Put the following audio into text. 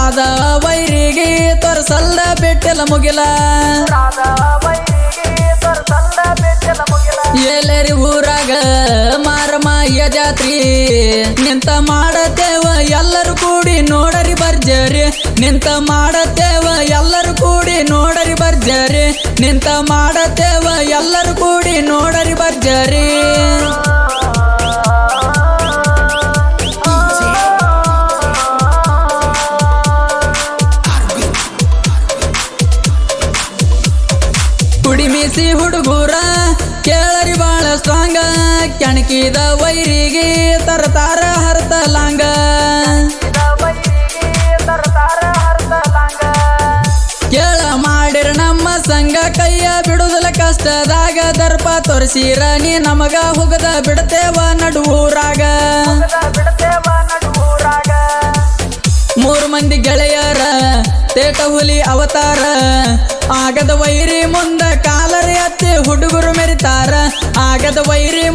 ರಾಧಾ ವೈರಿಗೆ ತೋರ್ಸಲ್ಲ ಬೆಟ್ಟೆಲ ಮುಗಿಲ ಎಲ್ಲರಿ ಊರಾಗ ಮಾರಮಾಯ ಜಾತ್ರಿ ನಿಂತ ಮಾಡತೇವ ಎಲ್ಲರೂ ಕೂಡಿ ನೋಡರಿ ಬರ್ಜರಿ ನಿಂತ ಮಾಡತೇವ ಎಲ್ಲರೂ ಕೂಡಿ ನೋಡರಿ ಬರ್ಜರಿ ನಿಂತ ಮಾಡತೇವ ಎಲ್ಲರೂ ಕೂಡಿ ನೋಡರಿ ಬರ್ಜರಿ ಕುಡಿಮಿಸಿ ಹುಡುಗೂರ ಕೇಳರಿ ಬಾಳ ಸ್ಟ್ರಾಂಗ ಕೆಣಕಿದ ವೈರಿಗೆ ತರತಾರ ಹರ್ತಲಾಂಗ ಕೇಳ ಮಾಡಿರ ನಮ್ಮ ಸಂಘ ಕೈಯ ಬಿಡುದಲ ಕಷ್ಟದಾಗ ದರ್ಪ ತೋರಿಸಿರ ನೀ ನಮಗ ಹೋಗದ ಬಿಡ್ತೇವ ನಡುವೂರಾಗ ಮೂರು ಮಂದಿ ಗೆಳೆಯರ ತೇಟ ಹುಲಿ ಅವತಾರ ಆಗದ ವೈರಿ ಮುಂದ ಕಾಲರಿ ಹತ್ತಿ ಹುಡುಗರು ಮೆರಿತಾರ ಆಗದ ವೈರಿ